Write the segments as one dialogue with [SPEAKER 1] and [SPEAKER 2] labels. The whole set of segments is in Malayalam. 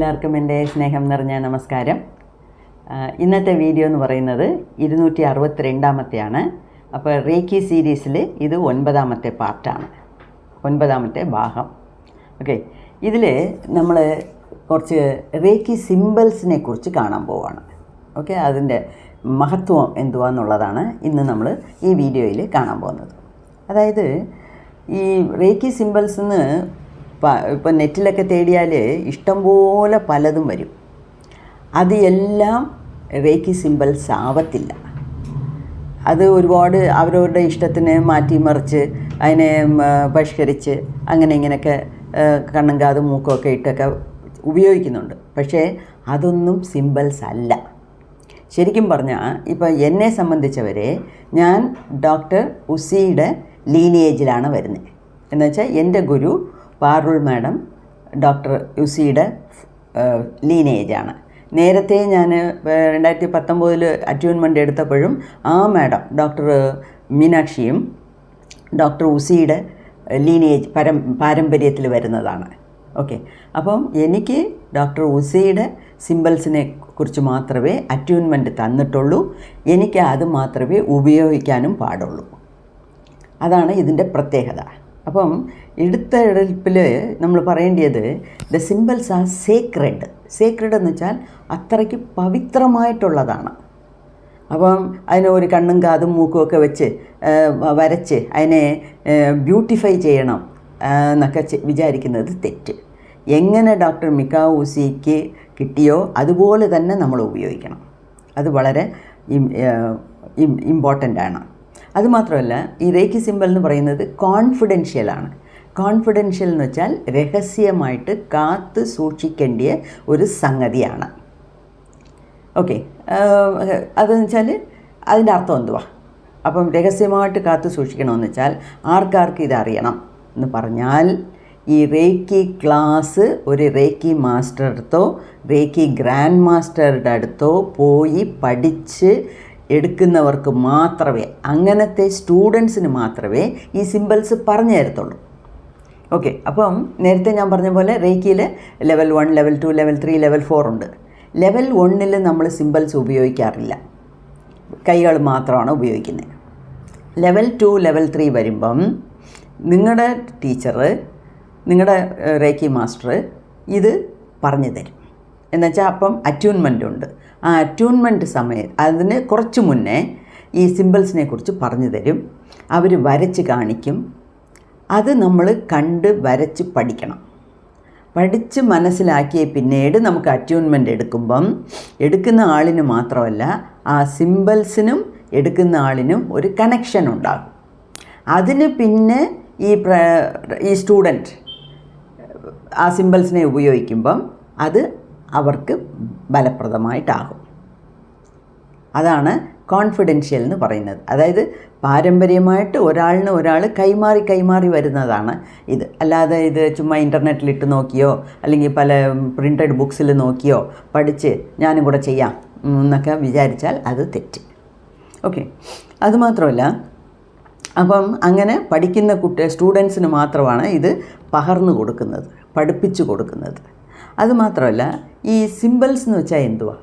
[SPEAKER 1] എല്ലാവർക്കും എൻ്റെ സ്നേഹം നിറഞ്ഞ നമസ്കാരം. ഇന്നത്തെ വീഡിയോ എന്ന് പറയുന്നത് 262-ാമത്തെയാണ്. അപ്പോൾ റേക്കി സീരീസിൽ ഇത് 9-ാമത്തെ പാർട്ടാണ്, 9-ാമത്തെ ഭാഗം. ഓക്കെ, ഇതിൽ നമ്മൾ കുറച്ച് റേക്കി സിംബൽസിനെ കുറിച്ച് കാണാൻ പോവുകയാണ്. ഓക്കെ, അതിൻ്റെ മഹത്വം എന്തുവാന്നുള്ളതാണ് ഇന്ന് നമ്മൾ ഈ വീഡിയോയിൽ കാണാൻ പോകുന്നത്. അതായത് ഈ റേക്കി സിംബൽസിന്ന് ഇപ്പം നെറ്റിലൊക്കെ തേടിയാൽ ഇഷ്ടംപോലെ പലതും വരും. അത് എല്ലാം റേക്കി സിംബൽസ് ആവത്തില്ല. അത് ഒരുപാട് അവരവരുടെ ഇഷ്ടത്തിന് മാറ്റിമറിച്ച് അതിനെ പരിഷ്കരിച്ച് അങ്ങനെ ഇങ്ങനെയൊക്കെ കണ്ണും കാതും മൂക്കൊക്കെ ഇട്ടൊക്കെ ഉപയോഗിക്കുന്നുണ്ട്. പക്ഷേ അതൊന്നും സിംബൽസ് അല്ല. ശരിക്കും പറഞ്ഞാൽ ഇപ്പം എന്നെ സംബന്ധിച്ചവരെ ഞാൻ ഡോക്ടർ ഉസിയുടെ ലീനിയേജിലാണ് വരുന്നത്. എന്നുവെച്ചാൽ എൻ്റെ ഗുരു പാറുൾ മാഡം ഡോക്ടർ ഉസിയുടെ ലീനേജാണ്. നേരത്തെ ഞാൻ 2019 അറ്റ്യൂൺമെൻ്റ് എടുത്തപ്പോഴും ആ മാഡം ഡോക്ടർ മീനാക്ഷിയും ഡോക്ടർ ഉസിയുടെ ലീനേജ് പാരമ്പര്യത്തിൽ വരുന്നതാണ്. ഓക്കെ, അപ്പം എനിക്ക് ഡോക്ടർ ഉസിയുടെ സിംബൽസിനെ കുറിച്ച് മാത്രമേ അറ്റ്യൂൺമെൻറ്റ് തന്നിട്ടുള്ളൂ. എനിക്ക് അത് മാത്രമേ ഉപയോഗിക്കാനും പാടുള്ളൂ. അതാണ് ഇതിൻ്റെ പ്രത്യേകത. അപ്പം എടുത്തെടുപ്പിൽ നമ്മൾ പറയേണ്ടത് the symbols are sacred. Sacred എന്ന് വെച്ചാൽ അത്രയ്ക്ക് പവിത്രമായിട്ടുള്ളതാണ്. അപ്പം അതിന് ഒരു കണ്ണും കാതും മൂക്കും ഒക്കെ വെച്ച് വരച്ച് അതിനെ ബ്യൂട്ടിഫൈ ചെയ്യണം എന്നൊക്കെ വിചാരിക്കുന്നത് തെറ്റ്. എങ്ങനെ ഡോക്ടർ മികാവോ ഉസിക്ക് കിട്ടിയോ അതുപോലെ തന്നെ നമ്മൾ ഉപയോഗിക്കണം. അത് വളരെ ഇമ്പോർട്ടൻ്റ് ആണ്. അതുമാത്രമല്ല, ഈ റേക്കി സിംബൽ എന്ന് പറയുന്നത് കോൺഫിഡൻഷ്യലാണ്. കോൺഫിഡൻഷ്യൽ എന്ന് വെച്ചാൽ രഹസ്യമായിട്ട് കാത്ത് സൂക്ഷിക്കേണ്ടിയ ഒരു സംഗതിയാണ്. ഓക്കെ, അതെന്ന് വെച്ചാൽ അതിൻ്റെ അർത്ഥം എന്തുവാ? അപ്പം രഹസ്യമായിട്ട് കാത്ത് സൂക്ഷിക്കണമെന്ന് വെച്ചാൽ ആർക്കാർക്ക് ഇതറിയണം എന്ന് പറഞ്ഞാൽ ഈ റേക്കി ക്ലാസ് ഒരു റേക്കി മാസ്റ്റർ അടുത്തോ റേക്കി ഗ്രാൻഡ് മാസ്റ്ററുടെ അടുത്തോ പോയി പഠിച്ച് എടുക്കുന്നവർക്ക് മാത്രമേ, അങ്ങനത്തെ സ്റ്റുഡൻസിന് മാത്രമേ ഈ സിംബൽസ് പറഞ്ഞു തരത്തുള്ളൂ. ഓക്കെ, അപ്പം നേരത്തെ ഞാൻ പറഞ്ഞ പോലെ റേക്കിയിൽ ലെവൽ 1, ലെവൽ 2, ലെവൽ 3, ലെവൽ 4 ഉണ്ട്. ലെവൽ 1-ൽ നമ്മൾ സിംബൽസ് ഉപയോഗിക്കാറില്ല, കൈകൾ മാത്രമാണ് ഉപയോഗിക്കുന്നത്. ലെവൽ 2, ലെവൽ 3 വരുമ്പം നിങ്ങളുടെ ടീച്ചർ, നിങ്ങളുടെ റേക്കി മാസ്റ്റർ ഇത് പറഞ്ഞു തരും. എന്നുവെച്ചാൽ അപ്പം അറ്റ്യൂൺമെൻ്റ് ഉണ്ട്. ആ അറ്റ്യൂൺമെൻറ്റ് സമയത്ത് അതിന് കുറച്ച് മുന്നേ ഈ സിംബൽസിനെ കുറിച്ച് പറഞ്ഞു തരും. അവർ വരച്ച് കാണിക്കും. അത് നമ്മൾ കണ്ട് വരച്ച് പഠിക്കണം. പഠിച്ച് മനസ്സിലാക്കിയ പിന്നീട് നമുക്ക് അറ്റ്യൂൺമെൻ്റ് എടുക്കുമ്പം എടുക്കുന്ന ആളിന് മാത്രമല്ല ആ സിംബൽസിനും എടുക്കുന്ന ആളിനും ഒരു കണക്ഷൻ ഉണ്ടാകും. അതിന് പിന്നെ ഈ സ്റ്റുഡൻറ്റ് ആ സിംബൽസിനെ ഉപയോഗിക്കുമ്പം അത് അവർക്ക് ഫലപ്രദമായിട്ടാകും. അതാണ് കോൺഫിഡൻഷ്യൽ എന്ന് പറയുന്നത്. അതായത് പാരമ്പര്യമായിട്ട് ഒരാളിന് ഒരാൾ കൈമാറി വരുന്നതാണ് ഇത്. അല്ലാതെ ഇത് ചുമ്മാ ഇൻ്റർനെറ്റിലിട്ട് നോക്കിയോ അല്ലെങ്കിൽ പല പ്രിൻ്റഡ് ബുക്സിൽ നോക്കിയോ പഠിച്ച് ഞാനും കൂടെ ചെയ്യാം എന്നൊക്കെ വിചാരിച്ചാൽ അത് തെറ്റ്. ഓക്കെ, അതുമാത്രമല്ല, അപ്പം അങ്ങനെ പഠിക്കുന്ന സ്റ്റുഡൻസിന് മാത്രമാണ് ഇത് പകർന്നു കൊടുക്കുന്നത്, പഠിപ്പിച്ചു കൊടുക്കുന്നത്. അതുമാത്രമല്ല, ഈ സിംബൽസ് എന്ന് വെച്ചാൽ എന്തുവാ?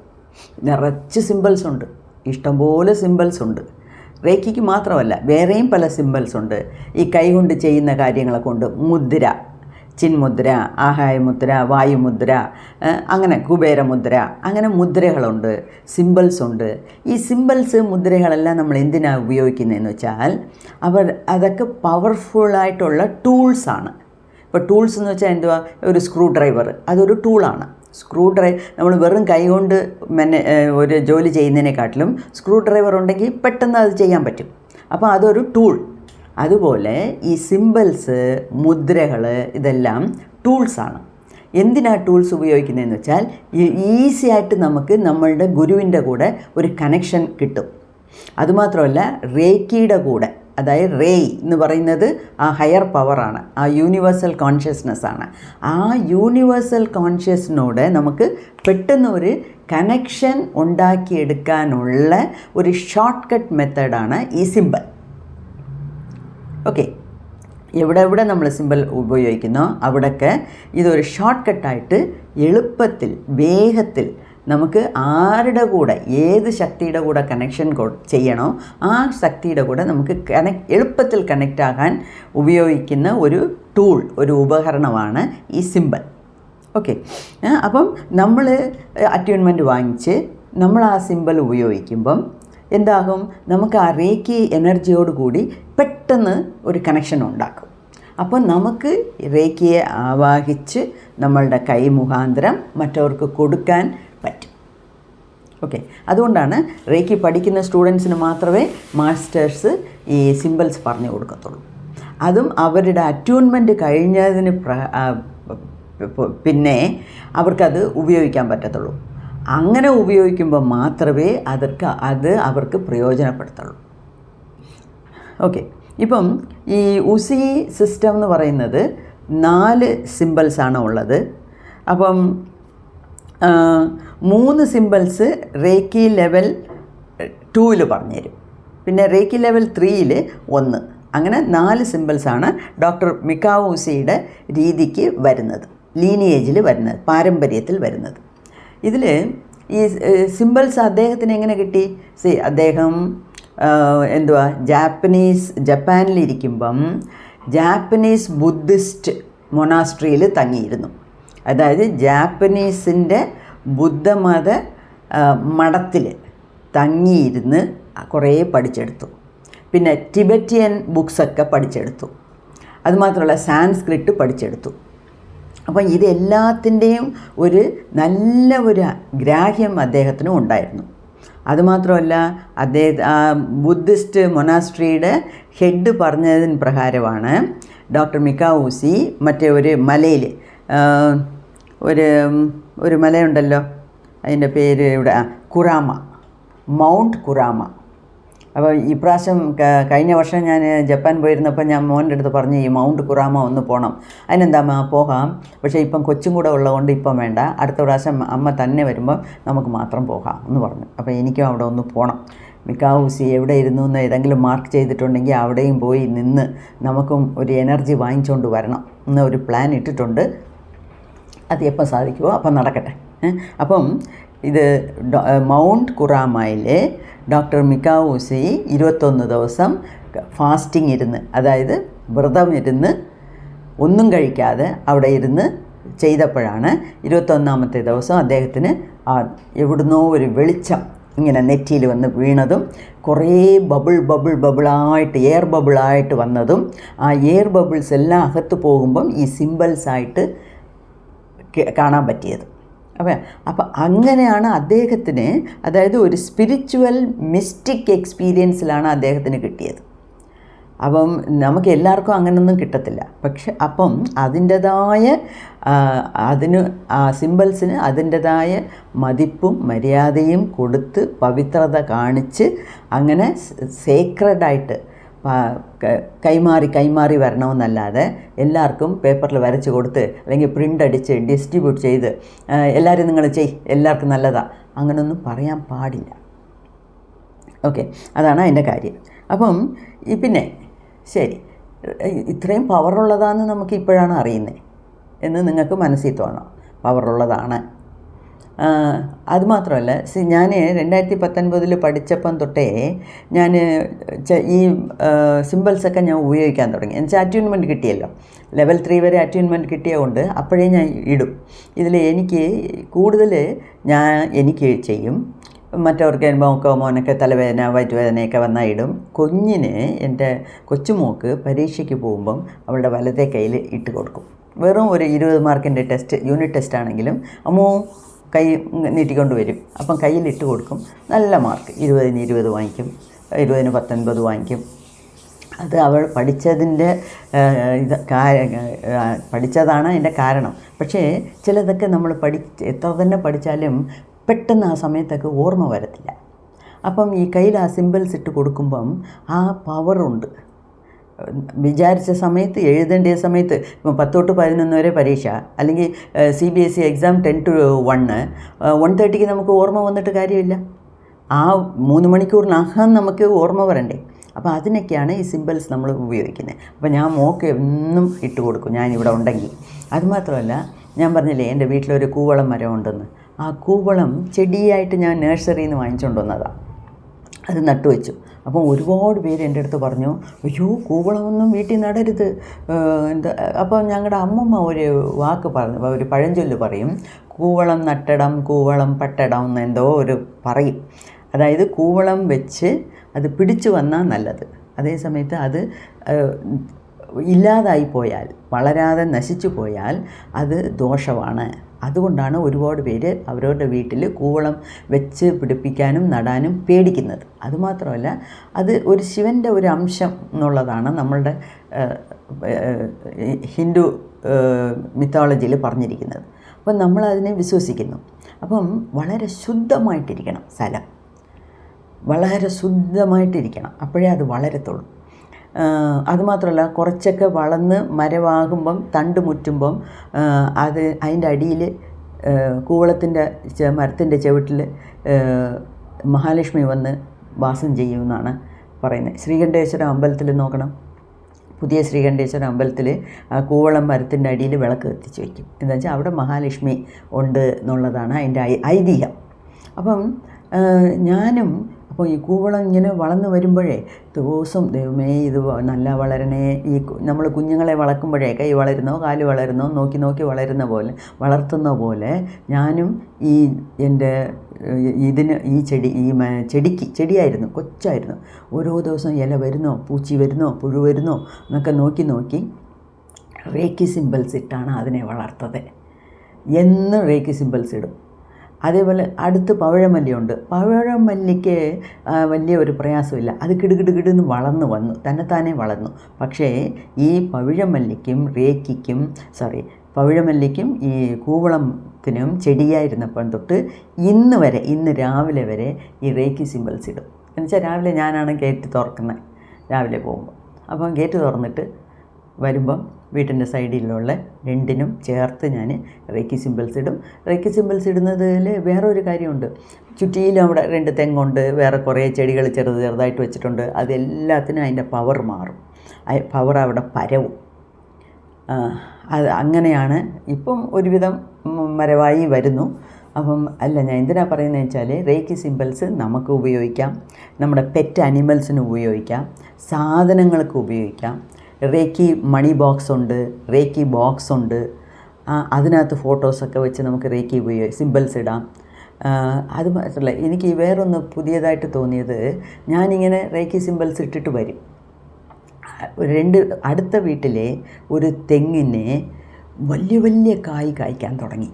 [SPEAKER 1] നിറച്ച് സിംബൽസ് ഉണ്ട്, ഇഷ്ടംപോലെ സിംബൽസ് ഉണ്ട്. റേക്കിക്ക് മാത്രമല്ല വേറെയും പല സിംബൽസ് ഉണ്ട്. ഈ കൈകൊണ്ട് ചെയ്യുന്ന കാര്യങ്ങളെ കൊണ്ട് മുദ്ര, ചിന്മുദ്ര, ആഹായമുദ്ര, വായുമുദ്ര, അങ്ങനെ കുബേരമുദ്ര, അങ്ങനെ മുദ്രകളുണ്ട്, സിംബൽസ് ഉണ്ട്. ഈ സിംബൽസ് മുദ്രകളെല്ലാം നമ്മൾ എന്തിനാണ് ഉപയോഗിക്കുന്നതെന്ന് വെച്ചാൽ അതൊക്കെ പവർഫുള്ളായിട്ടുള്ള ടൂൾസാണ്. ഇപ്പോൾ ടൂൾസ് എന്ന് വെച്ചാൽ എന്തുവാ? ഒരു സ്ക്രൂ ഡ്രൈവർ അതൊരു ടൂളാണ്. നമ്മൾ വെറും കൈ കൊണ്ട് ഒരു ജോലി ചെയ്യുന്നതിനെക്കാട്ടിലും സ്ക്രൂ ഡ്രൈവർ ഉണ്ടെങ്കിൽ പെട്ടെന്ന് അത് ചെയ്യാൻ പറ്റും. അപ്പോൾ അതൊരു ടൂൾ. അതുപോലെ ഈ സിംബൽസ്, മുദ്രകൾ, ഇതെല്ലാം ടൂൾസാണ്. എന്തിനാണ് ടൂൾസ് ഉപയോഗിക്കുന്നതെന്ന് വെച്ചാൽ ഈസി ആയിട്ട് നമുക്ക് നമ്മളുടെ ഗുരുവിൻ്റെ കൂടെ ഒരു കണക്ഷൻ കിട്ടും. അതുമാത്രമല്ല, റേക്കിയുടെ കൂടെ, അതായത് റേയ് എന്ന് പറയുന്നത് ആ ഹയർ പവറാണ്, ആ യൂണിവേഴ്സൽ കോൺഷ്യസ്നെസ് ആണ്. ആ യൂണിവേഴ്സൽ കോൺഷ്യസിനോട് നമുക്ക് പെട്ടെന്ന് ഒരു കണക്ഷൻ ഉണ്ടാക്കിയെടുക്കാനുള്ള ഒരു ഷോർട്ട് കട്ട് മെത്തേഡാണ് ഈ സിംബൽ. ഓക്കെ, എവിടെ നമ്മൾ സിംബൽ ഉപയോഗിക്കുന്നോ അവിടെയൊക്കെ ഇതൊരു ഷോർട്ട് കട്ടായിട്ട് എളുപ്പത്തിൽ വേഗത്തിൽ നമുക്ക് ആരുടെ കൂടെ ഏത് ശക്തിയുടെ കൂടെ കണക്ഷൻ ചെയ്യണോ ആ ശക്തിയുടെ കൂടെ നമുക്ക് എളുപ്പത്തിൽ കണക്റ്റ് ആകാൻ ഉപയോഗിക്കുന്ന ഒരു ടൂൾ, ഒരു ഉപകരണമാണ് ഈ സിമ്പൽ. ഓക്കെ, അപ്പം നമ്മൾ അറ്റ്യൂൺമെൻറ്റ് വാങ്ങിച്ച് നമ്മൾ ആ സിമ്പൽ ഉപയോഗിക്കുമ്പം എന്താകും, നമുക്ക് ആ റേക്കി എനർജിയോട് കൂടി പെട്ടെന്ന് ഒരു കണക്ഷൻ ഉണ്ടാക്കും. അപ്പോൾ നമുക്ക് റേക്കിയെ ആവാഹിച്ച് നമ്മളുടെ കൈ മുഖാന്തരം മറ്റവർക്ക് കൊടുക്കാൻ പറ്റും. ഓക്കെ, അതുകൊണ്ടാണ് റേക്കി പഠിക്കുന്ന സ്റ്റുഡൻസിന് മാത്രമേ മാസ്റ്റേഴ്സ് ഈ സിമ്പിൾസ് പറഞ്ഞു കൊടുക്കത്തുള്ളൂ. അതും അവരുടെ അറ്റ്യൂൺമെൻറ്റ് കഴിഞ്ഞതിന് പിന്നെ അവർക്കത് ഉപയോഗിക്കാൻ പറ്റത്തുള്ളൂ. അങ്ങനെ ഉപയോഗിക്കുമ്പോൾ മാത്രമേ അവർക്ക് പ്രയോജനപ്പെടുത്തുള്ളൂ. ഓക്കെ, ഇപ്പം ഈ ഉസി സിസ്റ്റം എന്ന് പറയുന്നത് 4 സിമ്പിൾസാണ് ഉള്ളത്. അപ്പം 3 സിമ്പിൾസ് റേക്കി ലെവൽ 2 പറഞ്ഞുതരും, പിന്നെ റേക്കി ലെവൽ 3 1, അങ്ങനെ 4 സിമ്പിൾസാണ് ഡോക്ടർ മിക്കാവോ ഉസിയുടെ രീതിക്ക് വരുന്നത്, ലീനിയേജിൽ വരുന്നത്, പാരമ്പര്യത്തിൽ വരുന്നത്. ഇതിൽ ഈ സിമ്പിൾസ് അദ്ദേഹത്തിന് എങ്ങനെ കിട്ടി? അദ്ദേഹം ജപ്പാനിലിരിക്കുമ്പം ജാപ്പനീസ് ബുദ്ധിസ്റ്റ് മൊണാസ്ട്രിയിൽ തങ്ങിയിരുന്നു. അതായത് ജാപ്പനീസിൻ്റെ ബുദ്ധമത മഠത്തിൽ തങ്ങിയിരുന്ന് കുറേ പഠിച്ചെടുത്തു. പിന്നെ ടിബറ്റിയൻ ബുക്സൊക്കെ പഠിച്ചെടുത്തു. അതുമാത്രമല്ല സാൻസ്ക്രിറ്റ് പഠിച്ചെടുത്തു. അപ്പം ഇതെല്ലാത്തിൻ്റെയും ഒരു നല്ല ഒരു ഗ്രാഹ്യം അദ്ദേഹത്തിനും ഉണ്ടായിരുന്നു. അതുമാത്രമല്ല ബുദ്ധിസ്റ്റ് മൊണാസ്ട്രിയുടെ ഹെഡ് പറഞ്ഞതിന് പ്രകാരമാണ് ഡോക്ടർ മിക്കാവോ ഉസി മറ്റേ ഒരു മലയിൽ ഒരു മലയുണ്ടല്ലോ, അതിൻ്റെ പേര് ഇവിടെ കുറാമ, മൗണ്ട് കുറാമ. അപ്പോൾ ഇപ്രാവശ്യം കഴിഞ്ഞ വർഷം ഞാൻ ജപ്പാൻ പോയിരുന്നപ്പോൾ ഞാൻ മോൻ്റെ അടുത്ത് പറഞ്ഞു ഈ മൗണ്ട് കുറാമ ഒന്ന് പോകണം. അതിനെന്താ പോകാം, പക്ഷേ ഇപ്പം കൊച്ചും കൂടെ ഉള്ളതുകൊണ്ട് ഇപ്പം വേണ്ട, അടുത്ത പ്രാവശ്യം അമ്മ തന്നെ വരുമ്പോൾ നമുക്ക് മാത്രം പോകാം എന്ന് പറഞ്ഞു. അപ്പോൾ എനിക്കും അവിടെ ഒന്ന് പോകണം. മിക്കാവോ ഉസി എവിടെ ഇരുന്നു എന്ന് ഏതെങ്കിലും മാർക്ക് ചെയ്തിട്ടുണ്ടെങ്കിൽ അവിടെയും പോയി നിന്ന് നമുക്കും ഒരു എനർജി വാങ്ങിച്ചുകൊണ്ട് വരണം എന്ന ഒരു പ്ലാൻ ഇട്ടിട്ടുണ്ട്. അത് എപ്പോൾ സാധിക്കുമോ അപ്പം നടക്കട്ടെ. അപ്പം ഇത് മൗണ്ട് കുറാമയിലെ ഡോക്ടർ മിക്കാവോ ഉസി 21 ദിവസം ഫാസ്റ്റിംഗ് ഇരുന്ന്, അതായത് വ്രതം ഇരുന്ന് ഒന്നും കഴിക്കാതെ അവിടെ ഇരുന്ന് ചെയ്തപ്പോഴാണ് 21ാമത്തെ ദിവസം അദ്ദേഹത്തിന് എവിടുന്നോ ഒരു വെളിച്ചം ഇങ്ങനെ നെറ്റിയിൽ വന്ന് വീണതും കുറേ ബബിളായിട്ട് എയർ ബബിളായിട്ട് വന്നതും ആ എയർ ബബിൾസ് എല്ലാം അകത്ത് പോകുമ്പം ഈ സിമ്പിൾസായിട്ട് കാണാൻ പറ്റിയത്. അപ്പം അങ്ങനെയാണ് അദ്ദേഹത്തിന്, അതായത് ഒരു സ്പിരിച്വൽ മിസ്റ്റിക് എക്സ്പീരിയൻസിലാണ് അദ്ദേഹത്തിന് കിട്ടിയത്. അപ്പം നമുക്ക് എല്ലാവർക്കും അങ്ങനെയൊന്നും കിട്ടത്തില്ല. പക്ഷെ അപ്പം അതിൻ്റെതായ സിമ്പിൾസിന് അതിൻ്റെതായ മതിപ്പും മര്യാദയും കൊടുത്ത് പവിത്രത കാണിച്ച് അങ്ങനെ സേക്രഡായിട്ട് കൈമാറി വരണമെന്നല്ലാതെ എല്ലാവർക്കും പേപ്പറിൽ വരച്ച് കൊടുത്ത് അല്ലെങ്കിൽ പ്രിൻ്റ് അടിച്ച് ഡിസ്ട്രിബ്യൂട്ട് ചെയ്ത് എല്ലാവരും നിങ്ങൾ എല്ലാവർക്കും നല്ലതാണ് അങ്ങനെയൊന്നും പറയാൻ പാടില്ല. ഓക്കെ, അതാണ് അതിൻ്റെ കാര്യം. അപ്പം പിന്നെ ശരി, ഇത്രയും പവറുള്ളതാണെന്ന് നമുക്ക് ഇപ്പോഴാണ് അറിയുന്നത് എന്ന് നിങ്ങൾക്ക് മനസ്സിൽ തോന്നാം. പവറുള്ളതാണ്. അതുമാത്രമല്ല, ഞാൻ 2019 പഠിച്ചപ്പം തൊട്ടേ ഞാൻ ഈ സിമ്പിൾസൊക്കെ ഞാൻ ഉപയോഗിക്കാൻ തുടങ്ങി. എന്നുവെച്ചാൽ അറ്റ്യൂൺമെൻറ്റ് കിട്ടിയല്ലോ, ലെവൽ 3 വരെ അറ്റ്യൂൺമെൻറ്റ് കിട്ടിയതുകൊണ്ട് അപ്പോഴേ ഞാൻ ഇടും. ഇതിൽ എനിക്ക് കൂടുതൽ എനിക്ക് ചെയ്യും. മറ്റവർക്ക് മോനൊക്കെ തലവേദന വയറ്റുവേദനയൊക്കെ വന്നാൽ ഇടും. കുഞ്ഞിന് എൻ്റെ കൊച്ചുമോക്ക് പരീക്ഷയ്ക്ക് പോകുമ്പം അവളുടെ വലത്തെ കയ്യിൽ ഇട്ട് കൊടുക്കും. വെറും ഒരു 20 മാർക്കിൻ്റെ ടെസ്റ്റ്, യൂണിറ്റ് ടെസ്റ്റ് ആണെങ്കിലും അമ്മോ കൈ നീട്ടിക്കൊണ്ട് വരും. അപ്പം കയ്യിലിട്ട് കൊടുക്കും. നല്ല മാർക്ക്, 20ന് 20 വാങ്ങിക്കും, 20ന് 19 വാങ്ങിക്കും. അത് അവൾ പഠിച്ചതിൻ്റെ പഠിച്ചതാണ് അതിൻ്റെ കാരണം. പക്ഷേ ചിലതൊക്കെ നമ്മൾ എത്ര തന്നെ പഠിച്ചാലും പെട്ടെന്ന് ആ സമയത്തൊക്കെ ഓർമ്മ വരത്തില്ല. അപ്പം ഈ കയ്യിൽ ആ സിമ്പിൾസ് ഇട്ട് കൊടുക്കുമ്പം ആ പവറുണ്ട്. വിചാരിച്ച സമയത്ത് എഴുതേണ്ട സമയത്ത് ഇപ്പം 10 തൊട്ട് 11 വരെ പരീക്ഷ, അല്ലെങ്കിൽ CBSE എക്സാം 10 to 1, 1:30 നമുക്ക് ഓർമ്മ വന്നിട്ട് കാര്യമില്ല. ആ 3 മണിക്കൂറിനകം നമുക്ക് ഓർമ്മ വരണ്ടേ. അപ്പോൾ അതിനൊക്കെയാണ് ഈ സിമ്പിൾസ് നമ്മൾ ഉപയോഗിക്കുന്നത്. അപ്പോൾ ഞാൻ മോക്ക് എന്നും ഇട്ട് കൊടുക്കും ഞാനിവിടെ ഉണ്ടെങ്കിൽ. അതുമാത്രമല്ല ഞാൻ പറഞ്ഞില്ലേ എൻ്റെ വീട്ടിലൊരു കൂവളം മരം ഉണ്ടെന്ന്. ആ കൂവളം ചെടിയായിട്ട് ഞാൻ നഴ്സറിയിൽ നിന്ന് വാങ്ങിച്ചുകൊണ്ട് വന്നതാണ്. അത് നട്ടുവെച്ചു. അപ്പം ഒരുപാട് പേര് എൻ്റെ അടുത്ത് പറഞ്ഞു, അയ്യോ കൂവളമൊന്നും വീട്ടിൽ നടരുത് എന്താ. അപ്പോൾ ഞങ്ങളുടെ അമ്മമ്മ ഒരു വാക്ക് പറഞ്ഞു, ഒരു പഴഞ്ചൊല്ല് പറയും, കൂവളം നട്ടടം കൂവളം പട്ടടം എന്നെന്തോ ഒരു പറയും. അതായത് കൂവളം വെച്ച് അത് പിടിച്ചു വന്നാൽ നല്ലത്, അതേ സമയത്ത് അത് ഇല്ലാതായി പോയാൽ, വളരാതെ നശിച്ചു പോയാൽ അത് ദോഷമാണ്. അതുകൊണ്ടാണ് ഒരുപാട് പേര് അവരവരുടെ വീട്ടിൽ കൂവളം വെച്ച് പിടിപ്പിക്കാനും നടാനും പേടിക്കുന്നത്. അതുമാത്രമല്ല, അത് ഒരു ശിവൻ്റെ ഒരു അംശം എന്നുള്ളതാണ് നമ്മളുടെ ഹിന്ദു മിത്തോളജിയിൽ പറഞ്ഞിരിക്കുന്നത്. അപ്പം നമ്മളതിനെ വിശ്വസിക്കുന്നു. അപ്പം വളരെ ശുദ്ധമായിട്ടിരിക്കണം സ്ഥലം, വളരെ ശുദ്ധമായിട്ടിരിക്കണം, അപ്പോഴേ അത് വളരത്തുള്ളൂ. അതുമാത്രമല്ല, കുറച്ചൊക്കെ വളർന്ന് മരമാകുമ്പം തണ്ട് മുറ്റുമ്പം അത് അതിൻ്റെ അടിയിൽ കൂവളത്തിൻ്റെ മരത്തിൻ്റെ ചുവട്ടിൽ മഹാലക്ഷ്മി വന്ന് വാസം ചെയ്യുമെന്നാണ് പറയുന്നത്. ശ്രീകണ്ഠേശ്വര അമ്പലത്തിൽ നോക്കണം, പുതിയ ശ്രീകണ്ഠേശ്വര അമ്പലത്തിൽ ആ കൂവളം മരത്തിൻ്റെ അടിയിൽ വിളക്ക് കത്തിച്ച് വയ്ക്കും. എന്താ വെച്ചാൽ അവിടെ മഹാലക്ഷ്മി ഉണ്ട് എന്നുള്ളതാണ് അതിൻ്റെ ഐതിഹ്യം. അപ്പം ഞാനും അപ്പോൾ ഈ കൂവളം ഇങ്ങനെ വളർന്നു വരുമ്പോഴേ ദിവസം ദൈവമേ ഇത് നല്ല വളരണേ, ഈ നമ്മൾ കുഞ്ഞുങ്ങളെ വളർക്കുമ്പോഴേ കൈ വളരുന്നോ കാല് വളരുന്നോ നോക്കി നോക്കി വളരുന്ന പോലെ വളർത്തുന്ന പോലെ ഞാനും ഈ എൻ്റെ ഇതിന് ഈ ചെടിയായിരുന്നു, കൊച്ചായിരുന്നു. ഓരോ ദിവസം ഇല വരുന്നോ പൂച്ചി വരുന്നോ പുഴു വരുന്നോ എന്നൊക്കെ നോക്കി നോക്കി റേക്കി സിമ്പിൾസ് ഇട്ടാണ് അതിനെ വളർത്തത്. എന്നും റേക്കി സിമ്പിൾസ് ഇടും. അതേപോലെ അടുത്ത് പവിഴമല്ലിയുണ്ട്. പവിഴമല്ലിക്ക് വലിയ ഒരു പ്രയാസമില്ല, അത് കിടുകിടുകിടുന്ന് വളർന്നു വന്നു, തന്നെത്താനെ വളർന്നു. പക്ഷേ ഈ പവിഴമല്ലിക്കും ഈ കൂവളത്തിനും ചെടിയായിരുന്നപ്പോൾ തൊട്ട് ഇന്ന് രാവിലെ വരെ ഈ റേക്കി സിമ്പിൾസ് ഇടും. എന്നുവെച്ചാൽ രാവിലെ ഞാനാണ് ഗേറ്റ് തുറക്കുന്നത്, രാവിലെ പോകുമ്പോൾ. അപ്പം ഗേറ്റ് തുറന്നിട്ട് വരുമ്പം വീട്ടിൻ്റെ സൈഡിലുള്ള രണ്ടിനും ചേർത്ത് ഞാൻ റേക്കി സിമ്പിൾസ് ഇടും. റേക്കി സിമ്പിൾസ് ഇടുന്നതിൽ വേറൊരു കാര്യമുണ്ട്. ചുറ്റിയിലും അവിടെ 2 തെങ്ങുണ്ട്, വേറെ കുറേ ചെടികൾ ചെറുതായിട്ട് വെച്ചിട്ടുണ്ട്. അതെല്ലാത്തിനും അതിൻ്റെ പവർ മാറും, പവർ അവിടെ പരവും. അത് അങ്ങനെയാണ് ഇപ്പം ഒരുവിധം മരവായി വരുന്നു. അപ്പം ഞാൻ എന്തിനാ പറയുന്നത് വെച്ചാൽ, റേക്കി സിമ്പിൾസ് നമുക്ക് ഉപയോഗിക്കാം, നമ്മുടെ പെറ്റ് അനിമൽസിന് ഉപയോഗിക്കാം, സാധനങ്ങൾക്ക് ഉപയോഗിക്കാം. റേക്കി മണി ബോക്സ് ഉണ്ട്, റേക്കി ബോക്സ് ഉണ്ട്, അതിനകത്ത് ഫോട്ടോസൊക്കെ വെച്ച് നമുക്ക് റേക്കി സിമ്പിൾസ് ഇടാം. അത് മാത്രമല്ല, എനിക്ക് വേറൊന്ന് പുതിയതായിട്ട് തോന്നിയത്, ഞാനിങ്ങനെ റേക്കി സിമ്പിൾസ് ഇട്ടിട്ട് വരും. അടുത്ത വീട്ടിലെ ഒരു തെങ്ങിനെ വലിയ കായ് കായ്ക്കാൻ തുടങ്ങി.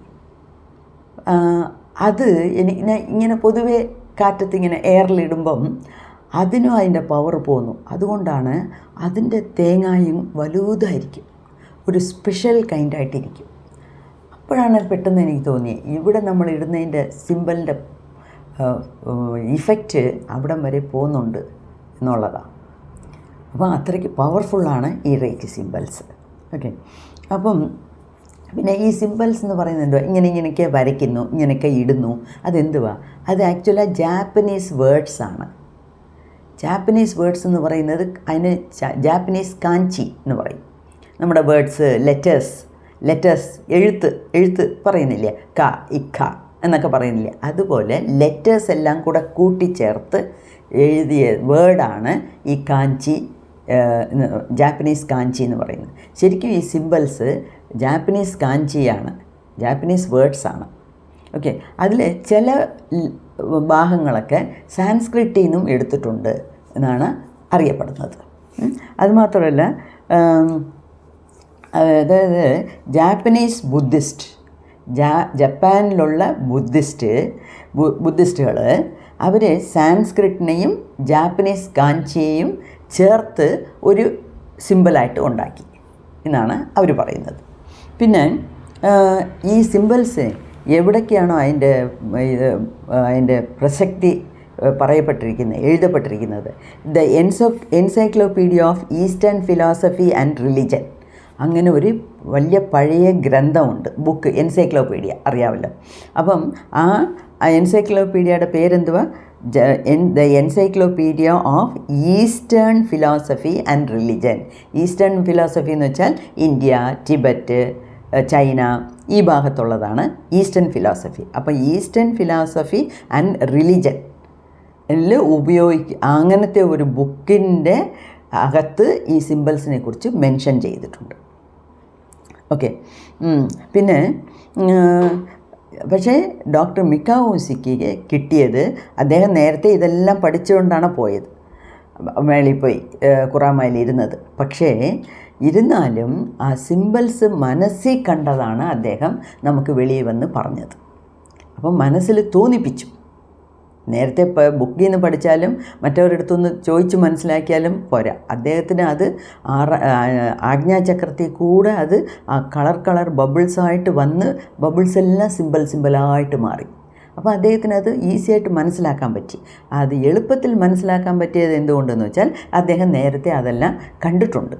[SPEAKER 1] അത് ഇങ്ങനെ പൊതുവെ കാറ്റത്തിങ്ങനെ എയറിലിടുമ്പം അതിനും അതിൻ്റെ പവർ പോന്നു. അതുകൊണ്ടാണ് അതിൻ്റെ തേങ്ങായും വലുതായിരിക്കും, ഒരു സ്പെഷ്യൽ കൈൻഡായിട്ടിരിക്കും. അപ്പോഴാണ് പെട്ടെന്ന് എനിക്ക് തോന്നിയത്, ഇവിടെ നമ്മൾ ഇടുന്നതിൻ്റെ സിമ്പിളിൻ്റെ ഇഫക്റ്റ് അവിടം വരെ പോകുന്നുണ്ട് എന്നുള്ളതാണ്. അപ്പോൾ അത്രയ്ക്ക് പവർഫുള്ളാണ് ഈ റേക്കി സിമ്പിൾസ്. ഓക്കെ, അപ്പം പിന്നെ ഈ സിമ്പിൾസ് എന്ന് പറയുന്നത് എന്തുവാ, ഇങ്ങനെയൊക്കെ വരയ്ക്കുന്നു, ഇങ്ങനെയൊക്കെ ഇടുന്നു, അതെന്തുവാ, അത് ആക്ച്വലി ജാപ്പനീസ് വേർഡ്സാണ്. ജാപ്പനീസ് വേർഡ്സ് എന്ന് പറയുന്നത് അതിന് ജാപ്പനീസ് കാഞ്ചി എന്ന് പറയും. നമ്മുടെ വേർഡ്സ് ലെറ്റേഴ്സ് എഴുത്ത് പറയുന്നില്ലേ, ക ഇഖ എന്നൊക്കെ പറയുന്നില്ലേ, അതുപോലെ ലെറ്റേഴ്സ് എല്ലാം കൂടെ കൂട്ടിച്ചേർത്ത് എഴുതിയ വേർഡാണ് ഈ കാഞ്ചി, ജാപ്പനീസ് കാഞ്ചി എന്ന് പറയുന്നത്. ശരിക്കും ഈ സിമ്പിൾസ് ജാപ്പനീസ് കാഞ്ചിയാണ്, ജാപ്പനീസ് വേർഡ്സാണ്. ഓക്കെ, അതിൽ ചില ഭാഗങ്ങളൊക്കെ സാൻസ്ക്രിറ്റിൽ നിന്നും എടുത്തിട്ടുണ്ട് എന്നാണ് അറിയപ്പെടുന്നത്. അതുമാത്രമല്ല, അതായത് ജാപ്പനീസ് ജപ്പാനിലുള്ള ബുദ്ധിസ്റ്റുകൾ അവർ സാൻസ്ക്രിറ്റിനെയും ജാപ്പനീസ് കാഞ്ചിയെയും ചേർത്ത് ഒരു സിമ്പിളായിട്ട് ഉണ്ടാക്കി എന്നാണ് അവർ പറയുന്നത്. പിന്നെ ഈ സിമ്പിൾസ് എവിടേക്കാണോ അതിൻ്റെ പ്രസക്തി എഴുതപ്പെട്ടിരിക്കുന്നത്, the encyclopedia of Eastern philosophy and religion, അങ്ങനെ ഒരു വലിയ പഴയ ഗ്രന്ഥമുണ്ട്, ബുക്ക്, എൻസൈക്ലോപീഡിയ അറിയാമല്ലോ. അപ്പം ആ എൻസൈക്ലോപീഡിയയുടെ പേരെന്തുവാ, the encyclopedia of Eastern philosophy and religion. Eastern philosophy എന്ന് വെച്ചാൽ ഇന്ത്യ, ടിബറ്റ്, ചൈന ഈ ഭാഗത്തുള്ളതാണ് ഈസ്റ്റേൺ ഫിലോസഫി. അപ്പോൾ ഈസ്റ്റേൺ ഫിലോസഫി ആൻഡ് റിലിജൻ അങ്ങനത്തെ ഒരു ബുക്കിൻ്റെ അകത്ത് ഈ സിമ്പിൾസിനെ കുറിച്ച് മെൻഷൻ ചെയ്തിട്ടുണ്ട്. ഓക്കെ. പിന്നെ പക്ഷേ ഡോക്ടർ മിക്കാവോ ഉസിക്ക് കിട്ടിയത്, അദ്ദേഹം നേരത്തെ ഇതെല്ലാം പഠിച്ചുകൊണ്ടാണ് പോയത്, മേളിൽ പോയി ഖുറാമയിൽ പക്ഷേ ഇരുന്നാലും ആ സിമ്പിൾസ് മനസ്സിൽ കണ്ടതാണ് അദ്ദേഹം നമുക്ക് വെളിയിൽ വന്ന് പറഞ്ഞത്. അപ്പം മനസ്സിൽ തോന്നിപ്പിച്ചു. നേരത്തെ ബുക്കിൽ നിന്ന് പഠിച്ചാലും മറ്റവരടുത്തൊന്ന് ചോദിച്ച് മനസ്സിലാക്കിയാലും പോരാ, അദ്ദേഹത്തിന് അത് ആജ്ഞാചക്രത്തിൽ കൂടെ അത് ആ കളർ ബബിൾസായിട്ട് വന്ന് ബബിൾസ് എല്ലാം സിമ്പിളായിട്ട് മാറി. അപ്പോൾ അദ്ദേഹത്തിന് അത് ഈസിയായിട്ട് മനസ്സിലാക്കാൻ പറ്റി. അത് എളുപ്പത്തിൽ മനസ്സിലാക്കാൻ പറ്റിയത് എന്തുകൊണ്ടെന്ന് വെച്ചാൽ അദ്ദേഹം നേരത്തെ അതെല്ലാം കണ്ടിട്ടുണ്ട്,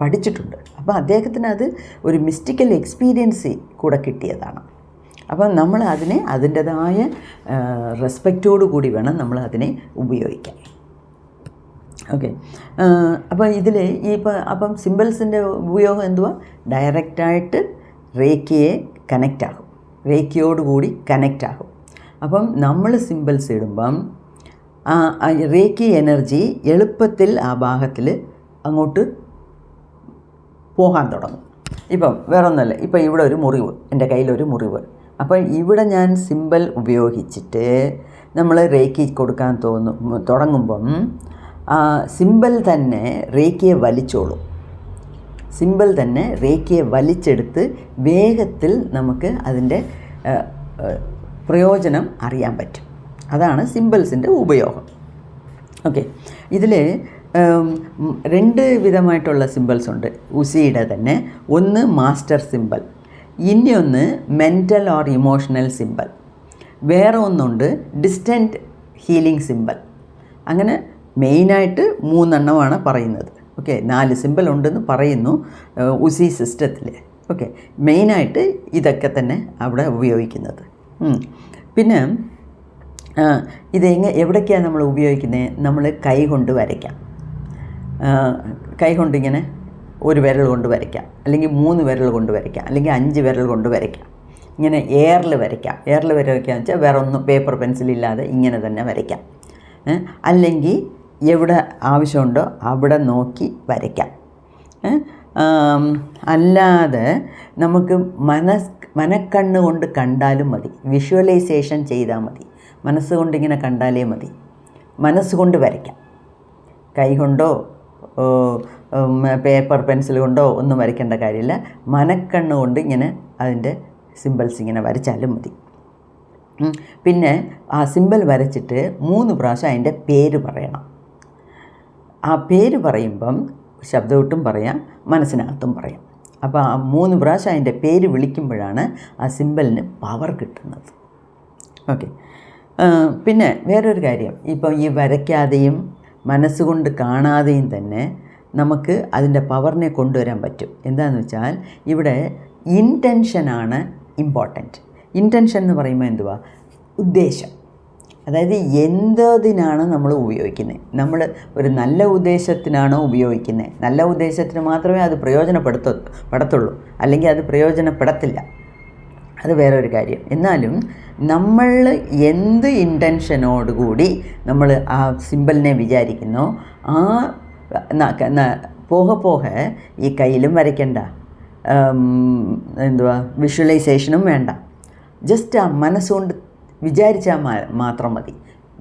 [SPEAKER 1] പഠിച്ചിട്ടുണ്ട്. അപ്പോൾ അദ്ദേഹത്തിന് അത് ഒരു മിസ്റ്റിക്കൽ എക്സ്പീരിയൻസ് കൂടെ കിട്ടിയതാണ്. അപ്പം നമ്മൾ അതിനെ അതിൻ്റെതായ റെസ്പെക്റ്റോടു കൂടി വേണം നമ്മൾ അതിനെ ഉപയോഗിക്കാൻ. ഓക്കെ. അപ്പോൾ ഇതിൽ അപ്പം സിമ്പിൾസിൻ്റെ ഉപയോഗം എന്തുവാ? ഡയറക്റ്റായിട്ട് റേക്കിയെ കണക്റ്റാകും, റേക്കിയോടുകൂടി കണക്റ്റാകും. അപ്പം നമ്മൾ സിമ്പിൾസ് ഇടുമ്പം റേക്കി എനർജി എളുപ്പത്തിൽ ആ ഭാഗത്തിൽ അങ്ങോട്ട് പോകാൻ തുടങ്ങും. ഇപ്പം വേറൊന്നുമല്ല, ഇപ്പം ഇവിടെ ഒരു മുറിവ്, എൻ്റെ കയ്യിലൊരു മുറിവ്. അപ്പോൾ ഇവിടെ ഞാൻ സിമ്പിൾ ഉപയോഗിച്ചിട്ട് നമ്മൾ റേക്കി കൊടുക്കാൻ തുടങ്ങുമ്പം സിമ്പിൾ തന്നെ റേക്കിയെ വലിച്ചോളും. സിമ്പിൾ തന്നെ റേക്കിയെ വലിച്ചെടുത്ത് വേഗത്തിൽ നമുക്ക് അതിൻ്റെ പ്രയോജനം അറിയാൻ പറ്റും. അതാണ് സിമ്പിൾസിൻ്റെ ഉപയോഗം. ഓക്കെ. ഇതിൽ 2 വിധമായിട്ടുള്ള സിമ്പിൾസ് ഉണ്ട് ഉസിയുടെ തന്നെ. ഒന്ന് മാസ്റ്റർ സിമ്പിൾ, ഇനിയൊന്ന് മെൻ്റൽ ഓർ ഇമോഷണൽ സിമ്പിൾ, വേറെ ഒന്നുണ്ട് ഡിസ്റ്റൻറ്റ് ഹീലിംഗ് സിമ്പിൾ. അങ്ങനെ മെയിനായിട്ട് 3 എണ്ണമാണ് പറയുന്നത്. ഓക്കെ. 4 സിമ്പിൾ ഉണ്ടെന്ന് പറയുന്നു ഉസി സിസ്റ്റത്തിൽ. ഓക്കെ. മെയിനായിട്ട് ഇതൊക്കെ തന്നെ അവിടെ ഉപയോഗിക്കുന്നത്. പിന്നെ എവിടേക്കാണ് നമ്മൾ ഉപയോഗിക്കുന്നത്? നമ്മൾ കൈ കൊണ്ട് വരയ്ക്കാം. കൈ കൊണ്ടിങ്ങനെ ഒരു വിരൽ കൊണ്ട് വരയ്ക്കാം, അല്ലെങ്കിൽ 3 വിരൽ കൊണ്ട് വരയ്ക്കാം, അല്ലെങ്കിൽ 5 വിരൽ കൊണ്ട് വരയ്ക്കാം. ഇങ്ങനെ എയറിൽ വരയ്ക്കാം. എയറിൽ വരയ്ക്കാന്ന് വെച്ചാൽ വേറെ ഒന്നും പേപ്പർ പെൻസിലില്ലാതെ ഇങ്ങനെ തന്നെ വരയ്ക്കാം. അല്ലെങ്കിൽ എവിടെ ആവശ്യമുണ്ടോ അവിടെ നോക്കി വരയ്ക്കാം. അല്ലാതെ നമുക്ക് മനക്കണ്ണ് കൊണ്ട് കണ്ടാലും മതി, വിഷ്വലൈസേഷൻ ചെയ്താൽ മതി. മനസ്സുകൊണ്ട് ഇങ്ങനെ കണ്ടാലേ മതി. മനസ്സുകൊണ്ട് വരയ്ക്കാം. കൈ കൊണ്ടോ പേപ്പർ പെൻസിൽ കൊണ്ടോ ഒന്നും വരയ്ക്കേണ്ട കാര്യമില്ല. മനക്കണ്ണ് കൊണ്ട് ഇങ്ങനെ അതിൻ്റെ സിമ്പിൾസ് ഇങ്ങനെ വരച്ചാലും മതി. പിന്നെ ആ സിമ്പിൾ വരച്ചിട്ട് 3 പ്രാവശ്യം അതിൻ്റെ പേര് പറയണം. ആ പേര് പറയുമ്പം ശബ്ദമൊട്ടും പറയാം, മനസ്സിനകത്തും പറയാം. അപ്പോൾ ആ 3 പ്രാവശ്യം അതിൻ്റെ പേര് വിളിക്കുമ്പോഴാണ് ആ സിമ്പിളിന് പവർ കിട്ടുന്നത്. ഓക്കെ. പിന്നെ വേറൊരു കാര്യം, ഇപ്പം ഈ വരയ്ക്കാതെയും മനസ്സുകൊണ്ട് കാണാതെയും തന്നെ നമുക്ക് അതിൻ്റെ പവറിനെ കൊണ്ടുവരാൻ പറ്റും. എന്താണെന്ന് വെച്ചാൽ ഇവിടെ ഇൻറ്റൻഷനാണ് ഇമ്പോർട്ടൻറ്റ്. ഇൻറ്റൻഷൻ എന്ന് പറയുമ്പോൾ എന്തുവാ? ഉദ്ദേശം. അതായത് എന്തിനാണ് നമ്മൾ ഉപയോഗിക്കുന്നത്? നമ്മൾ ഒരു നല്ല ഉദ്ദേശത്തിനാണോ ഉപയോഗിക്കുന്നത്? നല്ല ഉദ്ദേശത്തിന് മാത്രമേ അത് പ്രയോജനപ്പെടത്തുള്ളൂ, അല്ലെങ്കിൽ അത് പ്രയോജനപ്പെടത്തില്ല. അത് വേറൊരു കാര്യം. എന്നാലും നമ്മൾ എന്ത് ഇൻറ്റൻഷനോടുകൂടി നമ്മൾ ആ സിമ്പിളിനെ വിചാരിക്കുന്നോ ആ പോകെ ഈ കയ്യിലും വരയ്ക്കണ്ട, വിഷ്വലൈസേഷനും വേണ്ട. ജസ്റ്റ് ആ മനസ്സുകൊണ്ട് വിചാരിച്ചാൽ മാത്രം മതി,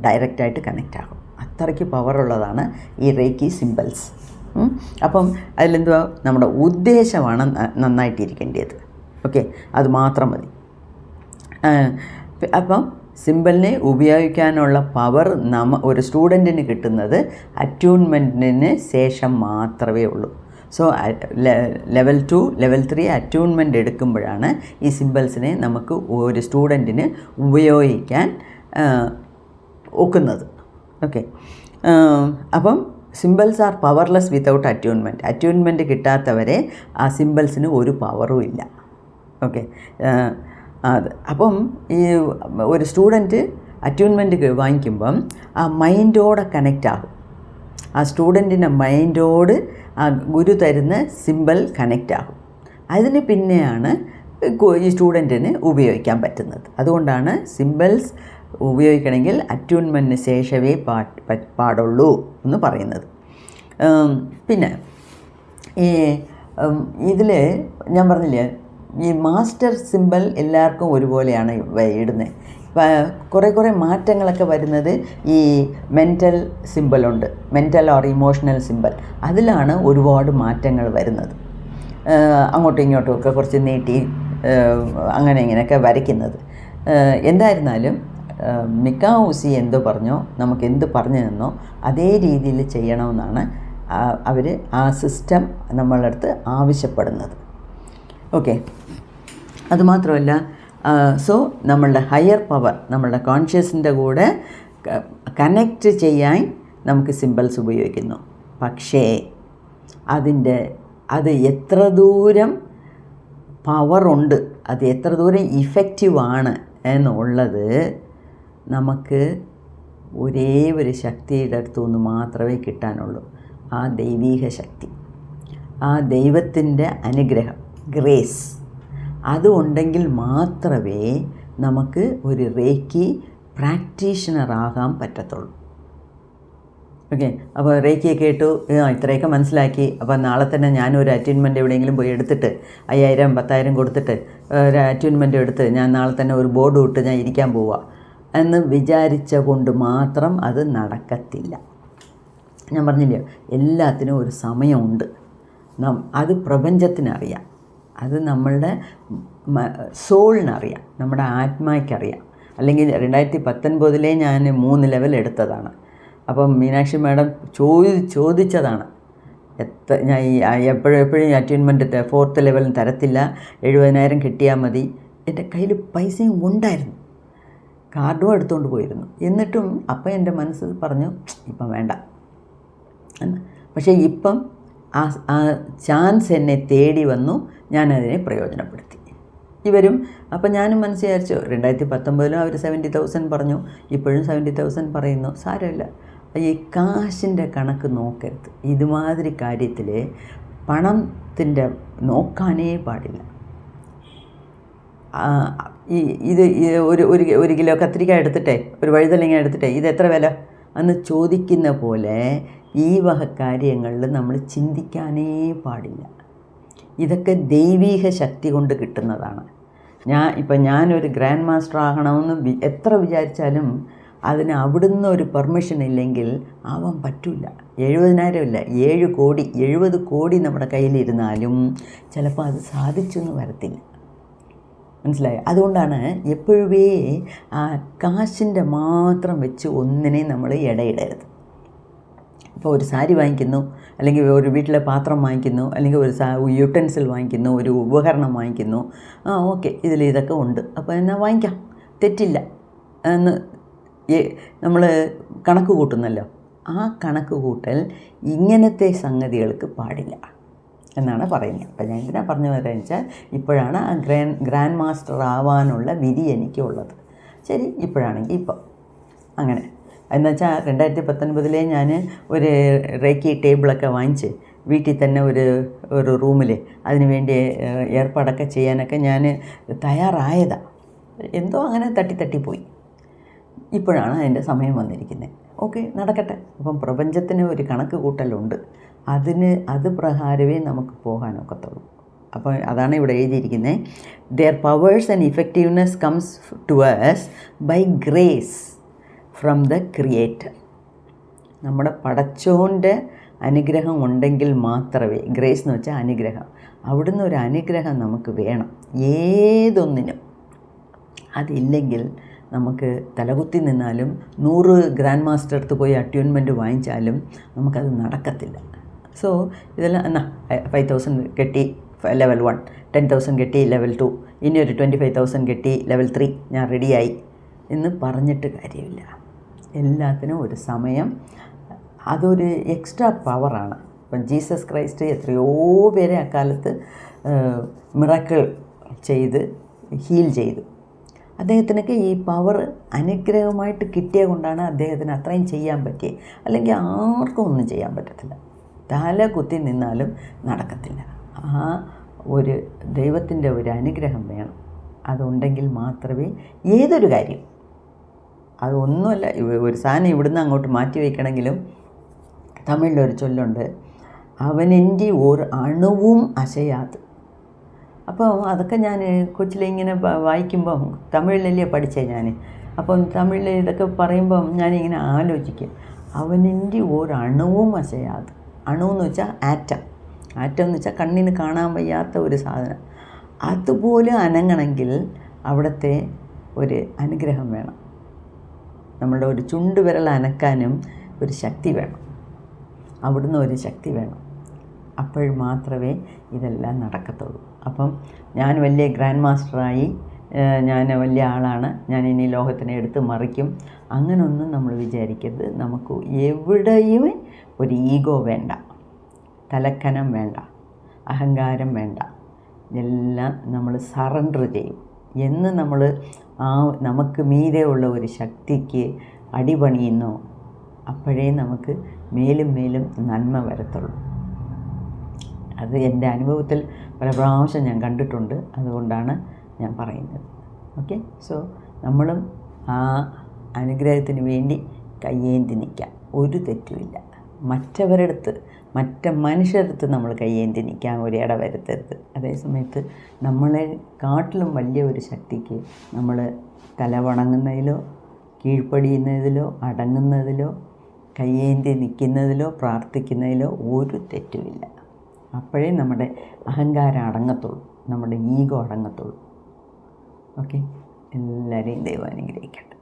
[SPEAKER 1] ഡയറക്റ്റായിട്ട് കണക്റ്റ് ആകും. അത്രയ്ക്ക് പവറുള്ളതാണ് ഈ റേക്കി സിമ്പിൾസ്. അപ്പം അതിലെന്തുവാ? നമ്മുടെ ഉദ്ദേശമാണ് നന്നായിട്ടിരിക്കേണ്ടത്. ഓക്കെ. അത് മാത്രം മതി. അപ്പം സിമ്പിളിനെ ഉപയോഗിക്കാനുള്ള പവർ ഒരു സ്റ്റുഡൻറ്റിന് കിട്ടുന്നത് അറ്റ്യൂൺമെൻറ്റിന് ശേഷം മാത്രമേ ഉള്ളൂ. സോ ലെവൽ 2, ലെവൽ 3 അറ്റ്യൂൺമെൻറ്റ് എടുക്കുമ്പോഴാണ് ഈ സിമ്പിൾസിനെ നമുക്ക് ഒരു സ്റ്റുഡൻറ്റിന് ഉപയോഗിക്കാൻ ഒക്കുന്നത്. ഓക്കെ. അപ്പം സിമ്പിൾസ് ആർ പവർലെസ് വിത്തൗട്ട് അറ്റ്യൂൺമെൻറ്റ്. അറ്റ്യൂൺമെൻറ്റ് കിട്ടാത്തവരെ ആ സിമ്പിൾസിന് ഒരു പവറും ഇല്ല. ഓക്കെ. അപ്പം ഈ ഒരു സ്റ്റുഡൻറ്റ് അറ്റ്യൂൺമെൻറ്റ് വാങ്ങിക്കുമ്പം ആ മൈൻഡോടെ കണക്റ്റ് ആകും. ആ സ്റ്റുഡൻറ്റിൻ്റെ മൈൻഡോട് ആ ഗുരു തരുന്ന സിമ്പിൾ കണക്റ്റ് ആകും. അതിന് പിന്നെയാണ് ഈ സ്റ്റുഡൻറ്റിന് ഉപയോഗിക്കാൻ പറ്റുന്നത്. അതുകൊണ്ടാണ് സിമ്പിൾസ് ഉപയോഗിക്കണമെങ്കിൽ അറ്റ്യൂൺമെൻറ്റിന് ശേഷമേ പാടുള്ളൂ എന്ന് പറയുന്നത്. പിന്നെ ഈ ഇതിൽ ഞാൻ പറഞ്ഞില്ലേ, ഈ മാസ്റ്റർ സിമ്പിൾ എല്ലാവർക്കും ഒരുപോലെയാണ് ഇടുന്നത്. കുറേ മാറ്റങ്ങളൊക്കെ വരുന്നത് ഈ മെൻ്റൽ സിമ്പിളുണ്ട്, മെൻ്റൽ ഓർ ഇമോഷണൽ സിമ്പിൾ. അതിലാണ് ഒരുപാട് മാറ്റങ്ങൾ വരുന്നത്. അങ്ങോട്ടും ഇങ്ങോട്ടും ഒക്കെ കുറച്ച് നീട്ടി അങ്ങനെ ഇങ്ങനെയൊക്കെ വരയ്ക്കുന്നത്. എന്തായിരുന്നാലും മിക്കാവ് ഊസി എന്തോ പറഞ്ഞോ, നമുക്ക് എന്ത് പറഞ്ഞു തന്നോ അതേ രീതിയിൽ ചെയ്യണമെന്നാണ് അവർ ആ സിസ്റ്റം നമ്മളുടെ അടുത്ത് ആവശ്യപ്പെടുന്നത്. ഓക്കെ, അതുമാത്രമല്ല, സോ നമ്മളുടെ ഹയർ പവർ, നമ്മളുടെ കോൺഷ്യസിൻ്റെ കൂടെ കണക്റ്റ് ചെയ്യാൻ നമുക്ക് സിമ്പിൾസ് ഉപയോഗിക്കുന്നു. പക്ഷേ അത് എത്ര ദൂരം പവറുണ്ട്, അത് എത്ര ദൂരം ഇഫക്റ്റീവാണ് എന്നുള്ളത് നമുക്ക് ഒരേ ഒരു ശക്തിയുടെ അടുത്തുനിന്ന് മാത്രമേ കിട്ടാനുള്ളൂ. ആ ദൈവീക ശക്തി, ആ ദൈവത്തിൻ്റെ അനുഗ്രഹം, ഗ്രേസ്, അതുണ്ടെങ്കിൽ മാത്രമേ നമുക്ക് ഒരു റേക്കി പ്രാക്ടീഷണറാകാൻ പറ്റത്തുള്ളൂ. ഓക്കെ, അപ്പോൾ റേക്കിയെ കേട്ടു, ഇത്രയൊക്കെ മനസ്സിലാക്കി. അപ്പോൾ നാളെ തന്നെ ഞാനൊരു അറ്റ്യൂൺമെൻ്റ് എവിടെയെങ്കിലും പോയി എടുത്തിട്ട് 5000 10,000 കൊടുത്തിട്ട് ഒരു അറ്റ്യൂൺമെൻ്റ് എടുത്ത് ഞാൻ നാളെ തന്നെ ഒരു ബോർഡ് വിട്ട് ഞാൻ ഇരിക്കാൻ പോവുക എന്ന് വിചാരിച്ച കൊണ്ട് മാത്രം അത് നടക്കത്തില്ല. ഞാൻ പറഞ്ഞില്ലയോ, എല്ലാത്തിനും ഒരു സമയമുണ്ട്. അത് പ്രപഞ്ചത്തിനറിയാം, അത് നമ്മളുടെ സോളിനറിയാം, നമ്മുടെ ആത്മാക്കറിയാം. അല്ലെങ്കിൽ 2019 ഞാൻ 3 ലെവൽ എടുത്തതാണ്. അപ്പം മീനാക്ഷി മാഡം ചോദിച്ചതാണ്, ഞാൻ എപ്പോഴും അറ്റ്യൂൺമെൻറ്റ് 4th ലെവലിന് തരത്തില്ല, 70,000 കിട്ടിയാൽ മതി. എൻ്റെ കയ്യിൽ പൈസയും ഉണ്ടായിരുന്നു, കാർഡും എടുത്തുകൊണ്ട് പോയിരുന്നു. എന്നിട്ടും അപ്പം എൻ്റെ മനസ്സ് പറഞ്ഞു ഇപ്പം വേണ്ട. പക്ഷേ ഇപ്പം ആ ചാൻസ് എന്നെ തേടി വന്നു, ഞാനതിനെ പ്രയോജനപ്പെടുത്തി. ഇവരും അപ്പം ഞാനും മനസ്സിലാച്ചു, 2019 അവർ 70,000 പറഞ്ഞു, ഇപ്പോഴും 70,000 പറയുന്നു. സാരമില്ല, ഈ കാശിൻ്റെ കണക്ക് നോക്കരുത്. ഇതുമാതിരി കാര്യത്തിൽ പണത്തിൻ്റെ നോക്കാനേ പാടില്ല. ഇത് ഒരു കിലോ കത്തിരിക്ക എടുത്തിട്ടേ, ഒരു വഴുതലങ്ങ എടുത്തിട്ടേ ഇത് എത്ര വില എന്ന് ചോദിക്കുന്ന പോലെ ഈ വക കാര്യങ്ങളിൽ നമ്മൾ ചിന്തിക്കാനേ പാടില്ല. ഇതൊക്കെ ദൈവീക ശക്തി കൊണ്ട് കിട്ടുന്നതാണ്. ഞാനൊരു ഗ്രാൻഡ് മാസ്റ്റർ ആകണമെന്ന് എത്ര വിചാരിച്ചാലും അതിന് അവിടുന്ന് ഒരു പെർമിഷൻ ഇല്ലെങ്കിൽ ആവാൻ പറ്റില്ല. 70,000 ഇല്ല, 7 കോടി 70 കോടി നമ്മുടെ കയ്യിലിരുന്നാലും ചിലപ്പോൾ അത് സാധിച്ചെന്ന് വരത്തില്ല. മനസ്സിലായോ? അതുകൊണ്ടാണ് എപ്പോഴേ ആ കാശിൻ്റെ മാത്രം വെച്ച് ഒന്നിനെയും നമ്മൾ ഇടയിടരുത്. ഇപ്പോൾ ഒരു സാരി വാങ്ങിക്കുന്നു, അല്ലെങ്കിൽ ഒരു വീട്ടിലെ പാത്രം വാങ്ങിക്കുന്നു, അല്ലെങ്കിൽ ഒരു യൂട്ടൻസിൽ വാങ്ങിക്കുന്നു, ഒരു ഉപകരണം വാങ്ങിക്കുന്നു. ഓക്കെ, ഇതൊക്കെ ഉണ്ട്, അപ്പോൾ എന്നാ വാങ്ങിക്കാം, തെറ്റില്ല എന്ന് നമ്മൾ കണക്ക് കൂട്ടുന്നല്ലോ. ആ കണക്ക് കൂട്ടൽ ഇങ്ങനത്തെ സംഗതികൾക്ക് പാടില്ല എന്നാണ് പറയുന്നത്. അപ്പം ഞാൻ എന്തിനാണ് പറഞ്ഞു വരാന്ന് വെച്ചാൽ, ഇപ്പോഴാണ് ആ ഗ്രാൻഡ് മാസ്റ്റർ ആവാനുള്ള വിധി എനിക്കുള്ളത്. ശരി, ഇപ്പോഴാണെങ്കിൽ ഇപ്പം അങ്ങനെ എന്നുവെച്ചാൽ 2019 ഞാൻ ഒരു റേക്കി ടേബിളൊക്കെ വാങ്ങിച്ച് വീട്ടിൽ തന്നെ ഒരു റൂമിൽ അതിന് വേണ്ടി ഏർപ്പാടൊക്കെ ചെയ്യാനൊക്കെ ഞാൻ തയ്യാറായതാണ്. എന്തോ അങ്ങനെ തട്ടിപ്പോയി. ഇപ്പോഴാണ് അതിൻ്റെ സമയം വന്നിരിക്കുന്നത്. ഓക്കെ, നടക്കട്ടെ. അപ്പം പ്രപഞ്ചത്തിന് ഒരു കണക്ക് കൂട്ടലുണ്ട്, അത് പ്രകാരമേ നമുക്ക് പോകാനൊക്കത്തുള്ളൂ. അപ്പോൾ അതാണ് ഇവിടെ എഴുതിയിരിക്കുന്നത്. Their powers and effectiveness comes to us by grace from the creator. നമ്മുടെ പടച്ചോൻ്റെ അനുഗ്രഹം ഉണ്ടെങ്കിൽ മാത്രമേ, ഗ്രേസ് എന്ന് വെച്ചാൽ അനുഗ്രഹം, അവിടുന്ന് ഒരു അനുഗ്രഹം നമുക്ക് വേണം ഏതൊന്നിനും. അതില്ലെങ്കിൽ നമുക്ക് തലകുത്തി നിന്നാലും 100 ഗ്രാൻഡ് മാസ്റ്റർ അടുത്ത് പോയി അറ്റ്യൂൺമെൻറ്റ് വാങ്ങിച്ചാലും നമുക്കത് നടക്കത്തില്ല. സോ ഇതെല്ലാം 5,000 കെട്ടി ലെവൽ 1, 10,000 കെട്ടി ലെവൽ 2, ഇനി ഒരു 25,000 കെട്ടി ലെവൽ 3, ഞാൻ റെഡിയായി എന്ന് പറഞ്ഞിട്ട് കാര്യമില്ല. എല്ലാത്തിനും ഒരു സമയം, അതൊരു എക്സ്ട്രാ പവറാണ്. ഇപ്പം ജീസസ് ക്രൈസ്റ്റ് എത്രയോ പേരെ അക്കാലത്ത് മിറാക്കിൾ ചെയ്ത് ഹീൽ ചെയ്തു. അദ്ദേഹത്തിനൊക്കെ ഈ പവർ അനുഗ്രഹമായിട്ട് കിട്ടിയ കൊണ്ടാണ് അദ്ദേഹത്തിന് അത്രയും ചെയ്യാൻ പറ്റിയത്. അല്ലെങ്കിൽ ആർക്കും ഒന്നും ചെയ്യാൻ പറ്റത്തില്ല, തല കുത്തി നിന്നാലും നടക്കത്തില്ല. ആ ഒരു ദൈവത്തിൻ്റെ ഒരു അനുഗ്രഹം വേണം. അതുണ്ടെങ്കിൽ മാത്രമേ ഏതൊരു കാര്യം, അതൊന്നുമല്ല, ഒരു സാധനം ഇവിടുന്ന് അങ്ങോട്ട് മാറ്റി വയ്ക്കണമെങ്കിലും തമിഴിലൊരു ചൊല്ലുണ്ട്, അവനെൻ്റെ ഒരു അണുവും അശയാത്. അപ്പോൾ അതൊക്കെ ഞാൻ കൊച്ചിലെ ഇങ്ങനെ വായിക്കുമ്പം തമിഴിലല്ലേ പഠിച്ചേ ഞാൻ. അപ്പം തമിഴിൽ ഇതൊക്കെ പറയുമ്പം ഞാനിങ്ങനെ ആലോചിക്കും, അവനെൻ്റെ ഒരു അണുവും അശയാത്. അണുവെന്ന് വെച്ചാൽ ആറ്റം. ആറ്റം എന്ന് വെച്ചാൽ കണ്ണിന് കാണാൻ വയ്യാത്ത ഒരു സാധനം. അതുപോലെ അനങ്ങണമെങ്കിൽ അവിടുത്തെ ഒരു അനുഗ്രഹം വേണം. നമ്മുടെ ഒരു ചുണ്ടുവിരൽ അനക്കാനും ഒരു ശക്തി വേണം, അവിടുന്ന് ഒരു ശക്തി വേണം. അപ്പോൾ മാത്രമേ ഇതെല്ലാം നടക്കത്തുള്ളൂ. അപ്പം ഞാൻ വലിയ ഗ്രാൻഡ് മാസ്റ്ററായി, ഞാൻ വലിയ ആളാണ്, ഞാൻ ഇനി ലോകത്തിനെ എടുത്ത് മറിക്കും, അങ്ങനൊന്നും നമ്മൾ വിചാരിക്കരുത്. നമുക്ക് എവിടെയും ഒരു ഈഗോ വേണ്ട, തലക്കനം വേണ്ട, അഹങ്കാരം വേണ്ട. എല്ലാം നമ്മൾ സറണ്ടർ ചെയ്യും. എന്ന് നമ്മൾ നമുക്ക് മീതെ ഉള്ള ഒരു ശക്തിക്ക് അടിപണിയുന്നോ അപ്പോഴേ നമുക്ക് മേലും മേലും നന്മ വരത്തുള്ളൂ. അത് എൻ്റെ അനുഭവത്തിൽ പല പ്രാവശ്യം ഞാൻ കണ്ടിട്ടുണ്ട്. അതുകൊണ്ടാണ് ഞാൻ പറയുന്നത്. ഓക്കെ, സോ നമ്മളും ആ അനുഗ്രഹത്തിന് വേണ്ടി കയ്യേന്തി നിൽക്കാം, ഒരു തെറ്റുമില്ല. മറ്റു മനുഷ്യരടുത്ത് നമ്മൾ കയ്യേന്തി നിൽക്കാൻ ഒരു ഇട വരുത്തരുത്. അതേസമയത്ത് നമ്മളെ കാട്ടിലും വലിയ ഒരു ശക്തിക്ക് നമ്മൾ തല വണങ്ങുന്നതിലോ കീഴ്പ്പടിയുന്നതിലോ അടങ്ങുന്നതിലോ കയ്യേന്തി നിൽക്കുന്നതിലോ പ്രാർത്ഥിക്കുന്നതിലോ ഒരു തെറ്റുമില്ല. അപ്പോഴേ നമ്മുടെ അഹങ്കാരം അടങ്ങത്തുള്ളൂ, നമ്മുടെ ഈഗോ അടങ്ങത്തുള്ളൂ. ഓക്കെ, എല്ലാവരെയും ദൈവം അനുഗ്രഹിക്കട്ടെ.